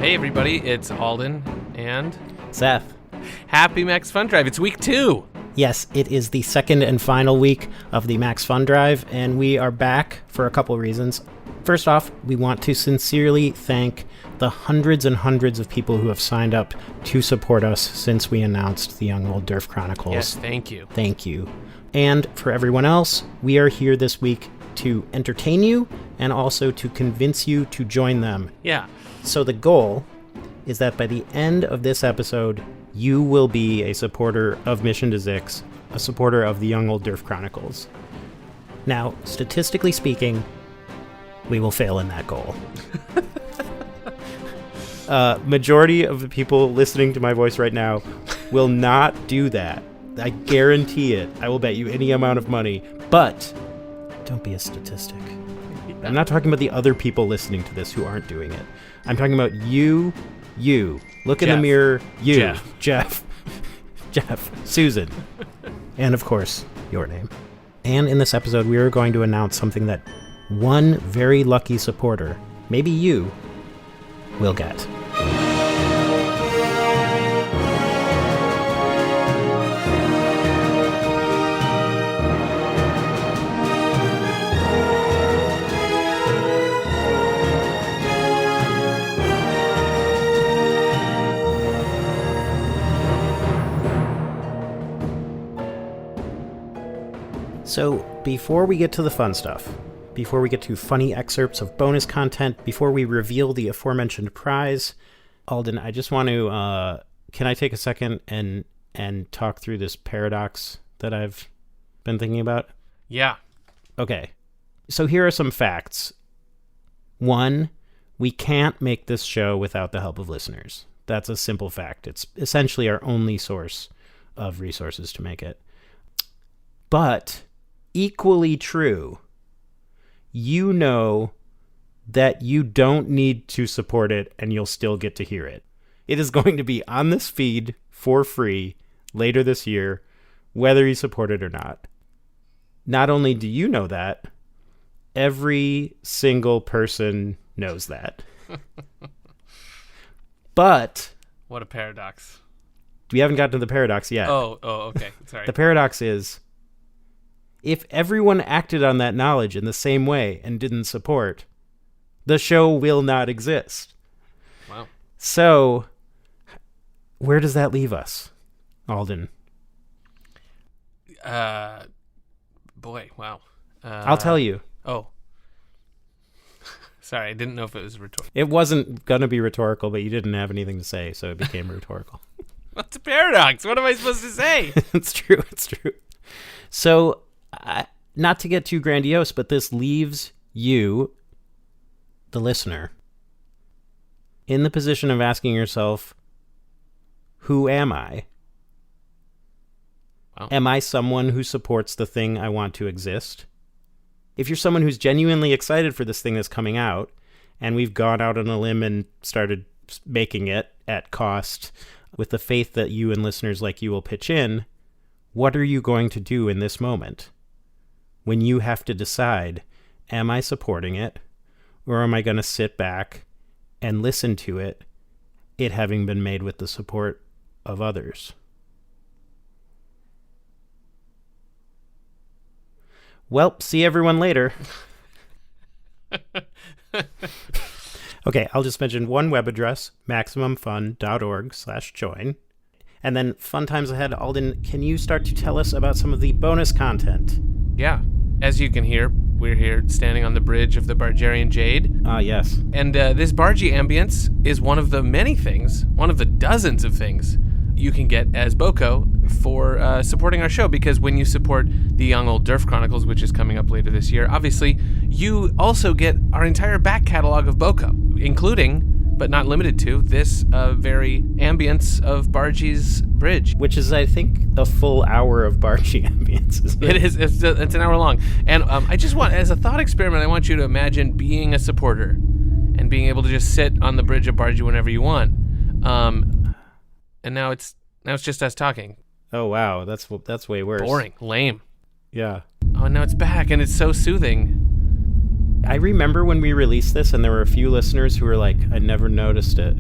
Hey everybody, it's Alden and Seth. Happy MaxFunDrive. It's week 2. Yes, it is the second and final week of the MaxFunDrive, and we are back for a couple reasons. First off, we want to sincerely thank the hundreds and hundreds of people who have signed up to support us since we announced the Young Old Derf Chronicles. Yes, thank you. Thank you. And for everyone else, we are here this week to entertain you and also to convince you to join them. Yeah. So the goal is that by the end of this episode, you will be a supporter of Mission to Zix, a supporter of the Young Old Derf Chronicles. Now, statistically speaking, we will fail in that goal. Majority of the people listening to my voice right now will not do that. I guarantee it. I will bet you any amount of money. But don't be a statistic. I'm not talking about the other people listening to this who aren't doing it. I'm talking about you. Look in the mirror. You. Jeff. Susan. And of course, your name. And in this episode, we are going to announce something that one very lucky supporter, maybe you, will get. So, before we get to the fun stuff, before we get to funny excerpts of bonus content, before we reveal the aforementioned prize, Alden, I just want to, can I take a second and talk through this paradox that I've been thinking about? Yeah. Okay. So here are some facts. 1, we can't make this show without the help of listeners. That's a simple fact. It's essentially our only source of resources to make it. But equally true, you know that you don't need to support it and you'll still get to hear it. It is going to be on this feed for free later this year, whether you support it or not. Not only do you know that, every single person knows that. But What a paradox. we haven't gotten to the paradox yet. Oh, okay. Sorry. The paradox is, if everyone acted on that knowledge in the same way and didn't support, the show will not exist. Wow. So, where does that leave us, Alden? Boy, wow. I'll tell you. Oh. Sorry, I didn't know if it was rhetorical. It wasn't going to be rhetorical, but you didn't have anything to say, so it became rhetorical. What's a paradox? What am I supposed to say? It's true. So, not to get too grandiose, but this leaves you, the listener, in the position of asking yourself, who am I? Wow. Am I someone who supports the thing I want to exist? If you're someone who's genuinely excited for this thing that's coming out, and we've gone out on a limb and started making it at cost with the faith that you and listeners like you will pitch in, what are you going to do in this moment? When you have to decide, am I supporting it, or am I going to sit back and listen to it having been made with the support of others? Well, see everyone later. Okay, I'll just mention one web address, MaximumFun.org/join. And then fun times ahead. Alden, can you start to tell us about some of the bonus content? Yeah. As you can hear, we're here standing on the bridge of the Bargerian Jade. Yes. And this bargy ambience is one of the many things, one of the dozens of things you can get as BOCO for supporting our show, because when you support the Young Old Derf Chronicles, which is coming up later this year, obviously, you also get our entire back catalog of BOCO, including, but not limited to, this very ambience of Bargy's Bridge. Which is, I think, a full hour of bargy ambience, isn't it? It is. It's an hour long. And I just want, as a thought experiment, I want you to imagine being a supporter and being able to just sit on the bridge of Bargy whenever you want. And now it's just us talking. Oh, wow. That's way worse. Boring. Lame. Yeah. Oh, and now it's back, and it's so soothing. I remember when we released this, and there were a few listeners who were like, I never noticed it.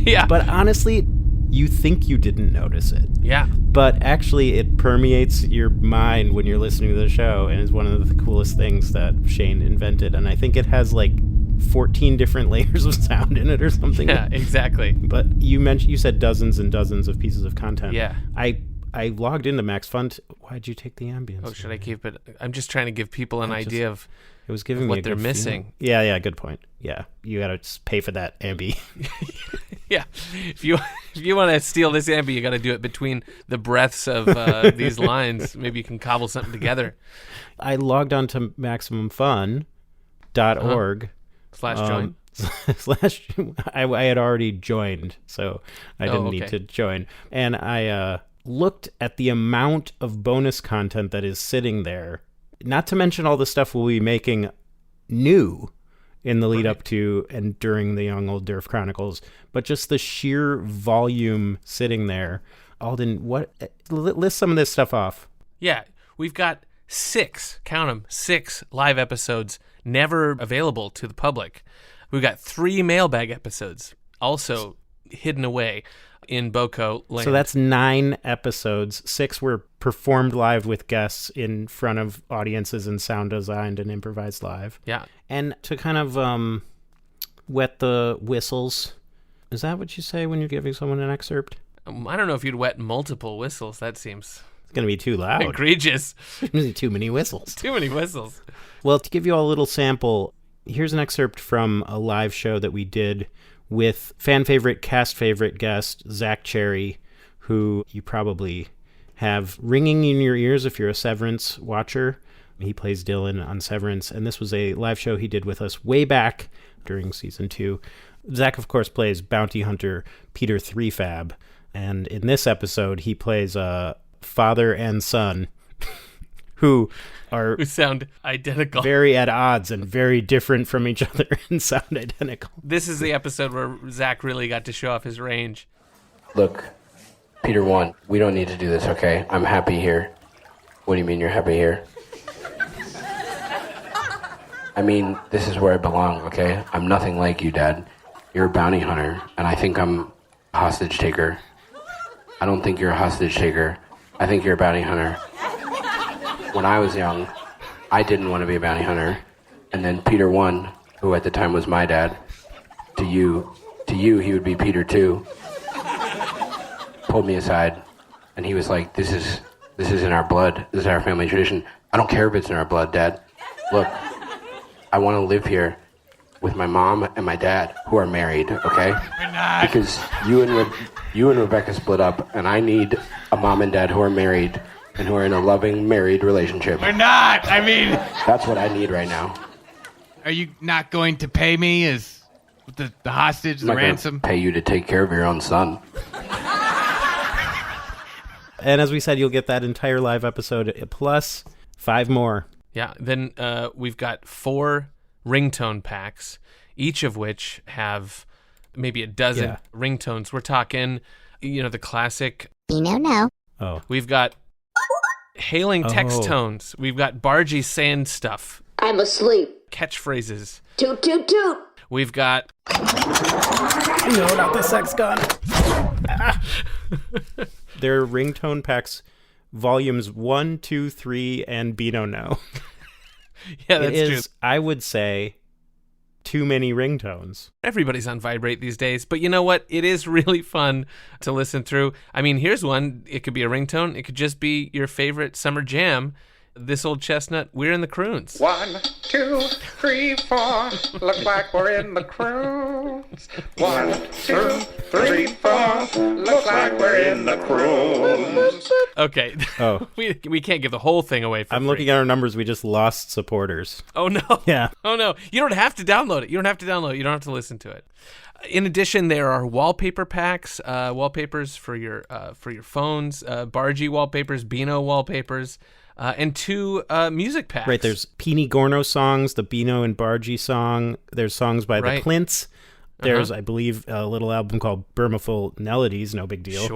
Yeah. But honestly, you think you didn't notice it. Yeah. But actually, it permeates your mind when you're listening to the show, and is one of the coolest things that Shane invented. And I think it has like 14 different layers of sound in it or something. Yeah, exactly. But you said dozens and dozens of pieces of content. Yeah. I logged into MaxFund. Why'd you take the ambience? Oh, should I keep it? I'm just trying to give people an idea of it was giving me what a they're good missing. feeling. Yeah, good point. Yeah, you got to pay for that ambi. Yeah, if you want to steal this ambi, you got to do it between the breaths of these lines. Maybe you can cobble something together. I logged on to MaximumFun.org. /join. I had already joined, so I didn't need to join. And I looked at the amount of bonus content that is sitting there, not to mention all the stuff we'll be making new in the lead up to and during the Young Old Derf Chronicles, but just the sheer volume sitting there. Alden, list some of this stuff off. Yeah, we've got 6, count them, 6 live episodes never available to the public. We've got 3 mailbag episodes also hidden away in Boko land. So that's 9 episodes. 6 were performed live with guests in front of audiences and sound designed and improvised live. Yeah. And to kind of wet the whistles, is that what you say when you're giving someone an excerpt? I don't know if you'd wet multiple whistles. That seems It's going to be too loud. egregious. Too many whistles. Too many whistles. Well, to give you all a little sample, here's an excerpt from a live show that we did with fan favorite, cast favorite guest, Zach Cherry, who you probably have ringing in your ears if you're a Severance watcher. He plays Dylan on Severance, and this was a live show he did with us way back during season 2. Zach, of course, plays bounty hunter Peter Threefab, and in this episode, he plays father and son who sound identical. Very at odds and very different from each other and sound identical. This is the episode where Zach really got to show off his range. Look, Peter 1, we don't need to do this, okay? I'm happy here. What do you mean you're happy here? I mean, this is where I belong, okay? I'm nothing like you, Dad. You're a bounty hunter, and I think I'm a hostage taker. I don't think you're a hostage taker. I think you're a bounty hunter. When I was young, I didn't want to be a bounty hunter. And then Peter 1, who at the time was my dad, to you, he would be Peter 2, pulled me aside, and he was like, this is in our blood. This is our family tradition. I don't care if it's in our blood, Dad. Look, I want to live here with my mom and my dad, who are married, okay? We're not. Because you and Rebecca split up, and I need a mom and dad who are married and who are in a loving married relationship. We're not. I mean, That's what I need right now. are you not going to pay me as the hostage, I'm the not gonna ransom? pay you to take care of your own son. And as we said, you'll get that entire live episode plus 5 more. Yeah, then we've got 4 ringtone packs, each of which have maybe a dozen ringtones. We're talking, the classic. No. Oh. We've got hailing text tones. We've got Bargy saying stuff. I'm asleep. Catchphrases. Toot, toot, toot. We've got. No, not the sex gun. They're ringtone packs, volumes 1, 2, 3, and Beano No. Yeah, that's it true. is, I would say, too many ringtones. Everybody's on Vibrate these days, but you know what? It is really fun to listen through. I mean, here's one. It could be a ringtone. It could just be your favorite summer jam. This Old Chestnut, We're in the Croons. 1, 2, 3, 4. Look like we're in the Croons. 1, 2, 3, 4. Look like we're in the Croons. Okay. Oh. we can't give the whole thing away for I'm free. looking at our numbers. We just lost supporters. Oh, no. Yeah. Oh, no. You don't have to download it. You don't have to download it. You don't have to listen to it. In addition, there are wallpaper packs, wallpapers for your phones, Bargy wallpapers, Beano wallpapers, and 2 music packs. Right, there's Peony Gorno songs, the Beano and Bargy song. There's songs by the Clints. There's, I believe, a little album called Burmaful Melodies, no big deal.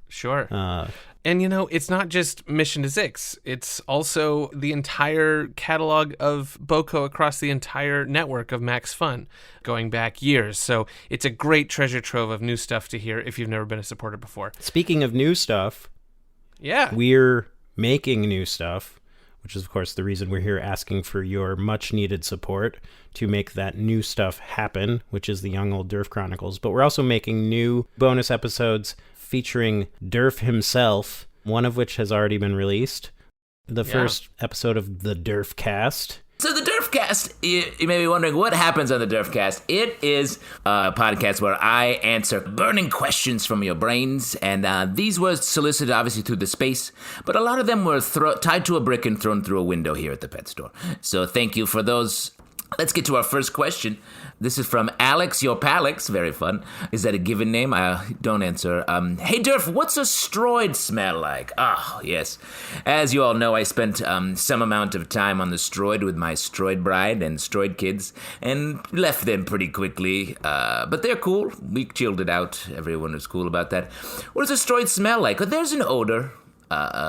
Sure. And, it's not just Mission to Zix. It's also the entire catalog of Boko across the entire network of Max Fun, going back years. So it's a great treasure trove of new stuff to hear if you've never been a supporter before. Speaking of new stuff, yeah, we're making new stuff, which is, of course, the reason we're here asking for your much-needed support to make that new stuff happen, which is the Young Old Derf Chronicles. But we're also making new bonus episodes featuring Derf himself, one of which has already been released. The first episode of the Derf Cast. So the Derf Cast, you may be wondering what happens on the Derf Cast. It is a podcast where I answer burning questions from your brains, and these were solicited obviously through the space, but a lot of them were tied to a brick and thrown through a window here at the pet store. So thank you for those. Let's get to our first question. This is from Alex, your Palix. Very fun. Is that a given name? Don't answer. Hey, Derf, what's a stroid smell like? Oh, yes. As you all know, I spent some amount of time on the stroid with my stroid bride and stroid kids and left them pretty quickly. But they're cool. We chilled it out. Everyone was cool about that. What does a stroid smell like? Well, there's an odor.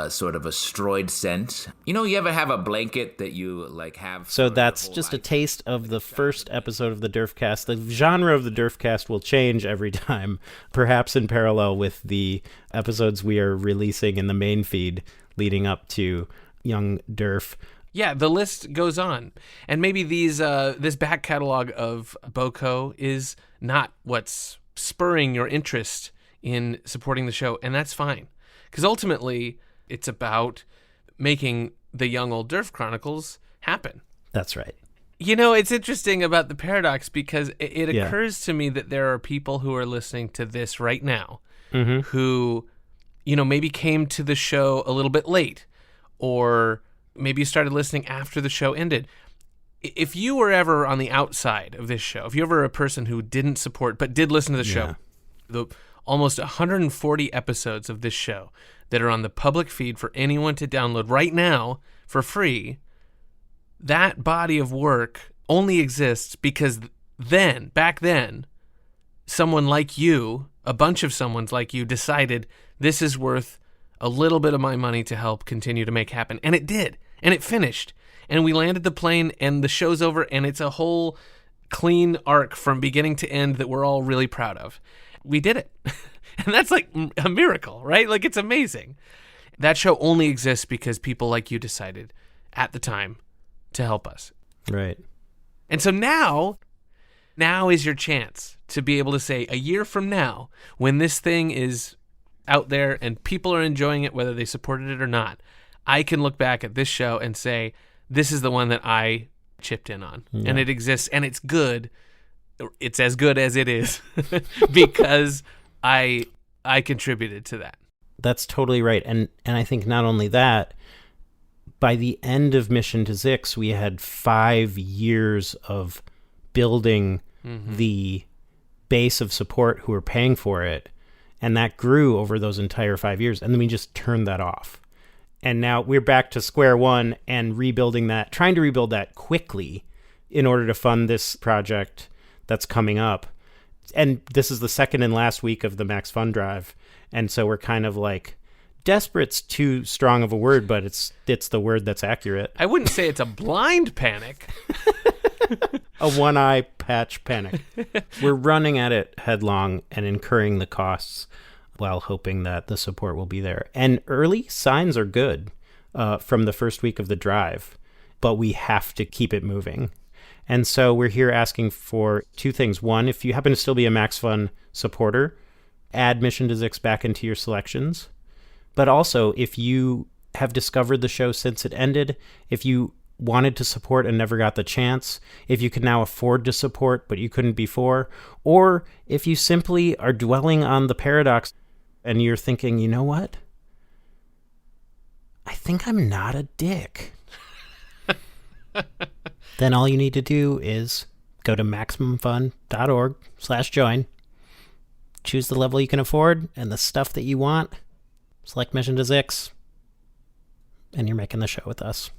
Sort of a stroid scent. You ever have a blanket that you have? So that's just a taste of the first episode of the Derfcast. The genre of the Derfcast will change every time, perhaps in parallel with the episodes we are releasing in the main feed leading up to Young Derf. Yeah, the list goes on. And maybe this back catalog of Boko is not what's spurring your interest in supporting the show, and that's fine. Because ultimately, it's about making the Young Old Derf Chronicles happen. That's right. It's interesting about the paradox because it occurs to me that there are people who are listening to this right now who, maybe came to the show a little bit late, or maybe you started listening after the show ended. If you were ever on the outside of this show, if you were a person who didn't support but did listen to the show, the almost 140 episodes of this show that are on the public feed for anyone to download right now for free, that body of work only exists because back then, someone like you, a bunch of someone's like you, decided this is worth a little bit of my money to help continue to make happen. And it did. And it finished. And we landed the plane and the show's over, and it's a whole clean arc from beginning to end that we're all really proud of. We did it. And that's like a miracle, right? Like, it's amazing. That show only exists because people like you decided at the time to help us. Right. And so now is your chance to be able to say, a year from now, when this thing is out there and people are enjoying it, whether they supported it or not, I can look back at this show and say, this is the one that I chipped in on. Yeah. And it exists, and it's good. It's as good as it is because I contributed to that. That's totally right. And I think not only that, by the end of Mission to Zix, we had 5 years of building the base of support who were paying for it. And that grew over those entire 5 years. And then we just turned that off. And now we're back to square one and rebuilding that, trying to rebuild that quickly in order to fund this project that's coming up. And this is the second and last week of the MaxFunDrive. And so we're kind of like, desperate's too strong of a word, but it's the word that's accurate. I wouldn't say it's a blind panic. A one-eye patch panic. We're running at it headlong and incurring the costs while hoping that the support will be there. And early signs are good from the first week of the drive, but we have to keep it moving. And so we're here asking for 2 things. One, if you happen to still be a MaxFun supporter, add Mission to Zix back into your selections. But also, if you have discovered the show since it ended, if you wanted to support and never got the chance, if you can now afford to support but you couldn't before, or if you simply are dwelling on the paradox and you're thinking, you know what? I think I'm not a dick. Then all you need to do is go to MaximumFun.org/join, choose the level you can afford and the stuff that you want, select Mission to Zix, and you're making the show with us.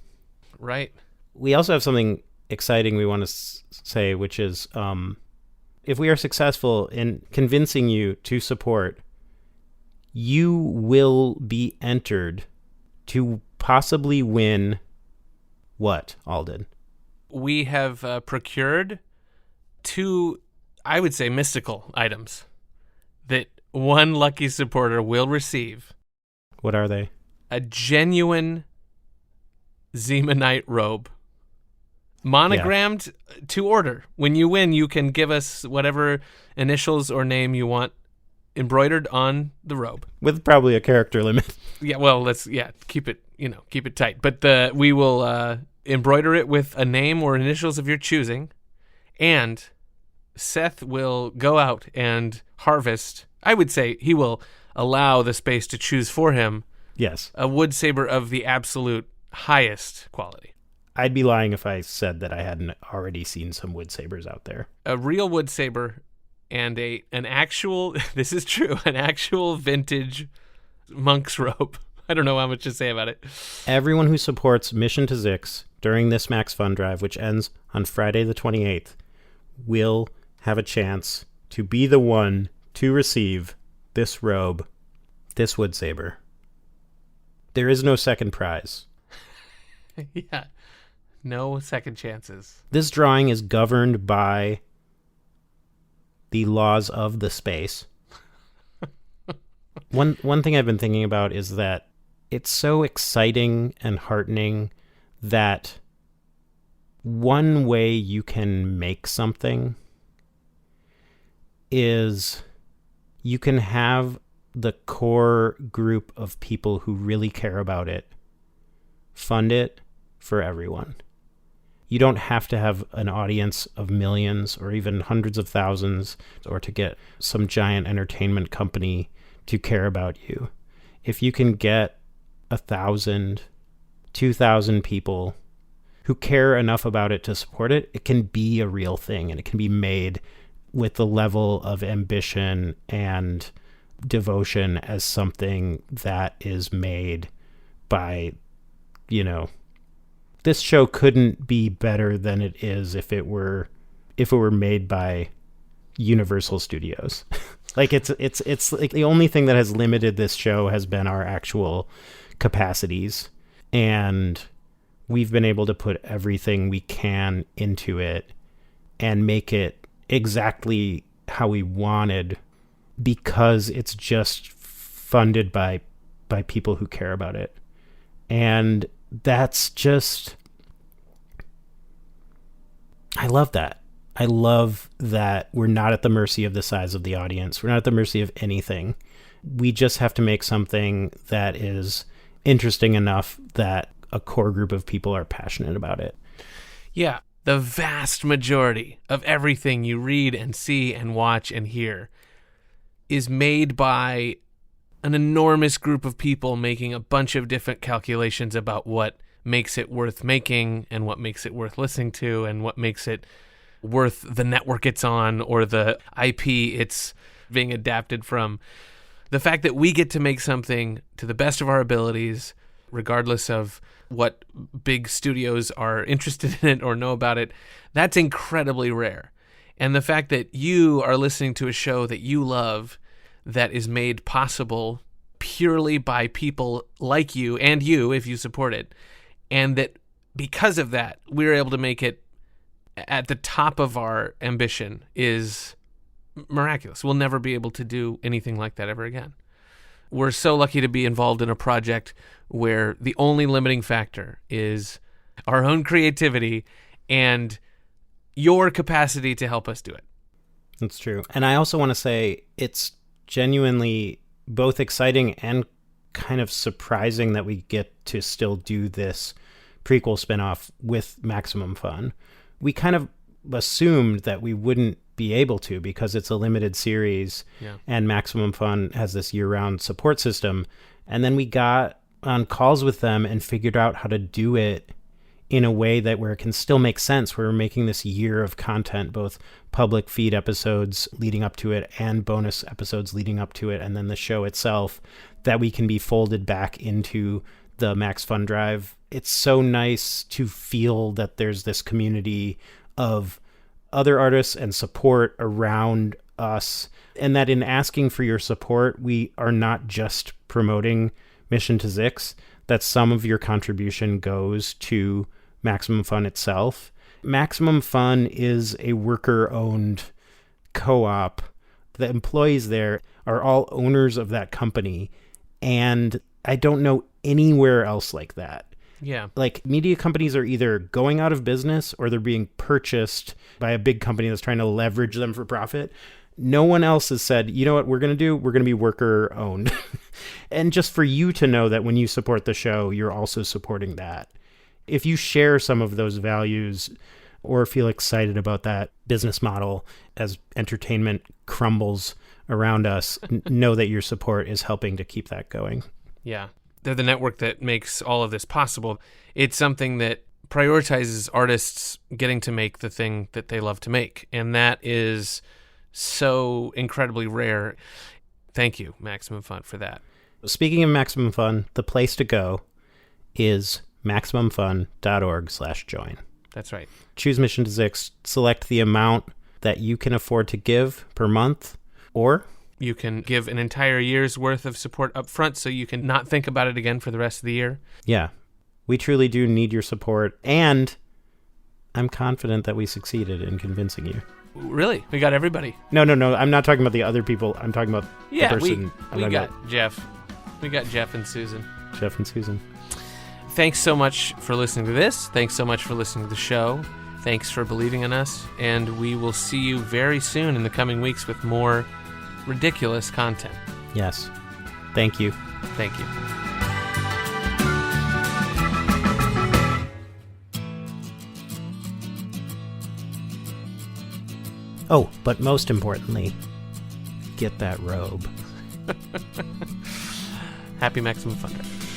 Right. We also have something exciting we want to say, which is if we are successful in convincing you to support, you will be entered to possibly win what, Alden? We have procured 2, I would say, mystical items that one lucky supporter will receive. What are they? A genuine Zemanite robe. Monogrammed to order. When you win, you can give us whatever initials or name you want embroidered on the robe. With probably a character limit. Yeah, well, let's keep it tight. But we will embroider it with a name or initials of your choosing, and Seth will go out and harvest. I would say he will allow the space to choose for him. Yes. A wood saber of the absolute highest quality. I'd be lying if I said that I hadn't already seen some wood sabers out there. A real wood saber and an actual, this is true, an actual vintage monk's robe. I don't know how much to say about it. Everyone who supports Mission to Zix during this MaxFunDrive, which ends on Friday the 28th, will have a chance to be the one to receive this robe, this wood saber. There is no second prize. Yeah. No second chances. This drawing is governed by the laws of the space. One thing I've been thinking about is that it's so exciting and heartening that one way you can make something is you can have the core group of people who really care about it fund it for everyone. You don't have to have an audience of millions or even hundreds of thousands or to get some giant entertainment company to care about you. If you can get 1,000, 2,000 people who care enough about it to support it, it can be a real thing, and it can be made with the level of ambition and devotion as something that is made by, this show couldn't be better than it is if it were made by Universal Studios. Like it's like the only thing that has limited this show has been our actual capacities, and we've been able to put everything we can into it and make it exactly how we wanted, because it's just funded by people who care about it. And that's just, I love that. I love that we're not at the mercy of the size of the audience. We're not at the mercy of anything. We just have to make something that is interesting enough that a core group of people are passionate about it. Yeah, the vast majority of everything you read and see and watch and hear is made by an enormous group of people making a bunch of different calculations about what makes it worth making and what makes it worth listening to and what makes it worth the network it's on or the IP it's being adapted from. The fact that we get to make something to the best of our abilities, regardless of what big studios are interested in it or know about it, that's incredibly rare. And the fact that you are listening to a show that you love that is made possible purely by people like you and you, if you support it, and that because of that, we're able to make it at the top of our ambition is miraculous. We'll never be able to do anything like that ever again. We're so lucky to be involved in a project where the only limiting factor is our own creativity and your capacity to help us do it. That's true. And I also want to say it's genuinely both exciting and kind of surprising that we get to still do this prequel spinoff with Maximum Fun. We kind of assumed that we wouldn't be able to because it's a limited series, and Maximum Fun has this year-round support system. And then we got on calls with them and figured out how to do it in a way that where it can still make sense, where we're making this year of content, both public feed episodes leading up to it and bonus episodes leading up to it, and then the show itself, that we can be folded back into the MaxFunDrive. It's so nice to feel that there's this community of other artists and support around us, and that in asking for your support, we are not just promoting Mission to Zix, that some of your contribution goes to Maximum Fun itself. Maximum Fun is a worker-owned co-op. The employees there are all owners of that company, and I don't know anywhere else like that. Yeah. Like, media companies are either going out of business or they're being purchased by a big company that's trying to leverage them for profit. No one else has said, you know what we're going to do? We're going to be worker owned. And just for you to know that when you support the show, you're also supporting that. If you share some of those values or feel excited about that business model as entertainment crumbles around us, know that your support is helping to keep that going. Yeah. They're the network that makes all of this possible. It's something that prioritizes artists getting to make the thing that they love to make. And that is so incredibly rare. Thank you, Maximum Fun, for that. Speaking of Maximum Fun, the place to go is MaximumFun.org/join. That's right. Choose Mission to Zix, select the amount that you can afford to give per month, or you can give an entire year's worth of support up front so you can not think about it again for the rest of the year. Yeah. We truly do need your support, and I'm confident that we succeeded in convincing you. Really? We got everybody? No. I'm not talking about the other people. I'm talking about the person. we got Jeff. We got Jeff and Susan. Jeff and Susan. Thanks so much for listening to this. Thanks so much for listening to the show. Thanks for believing in us. And we will see you very soon in the coming weeks with more ridiculous content. Yes. Thank you. Thank you. Oh, but most importantly, get that robe. Happy Maximum Fun Drive.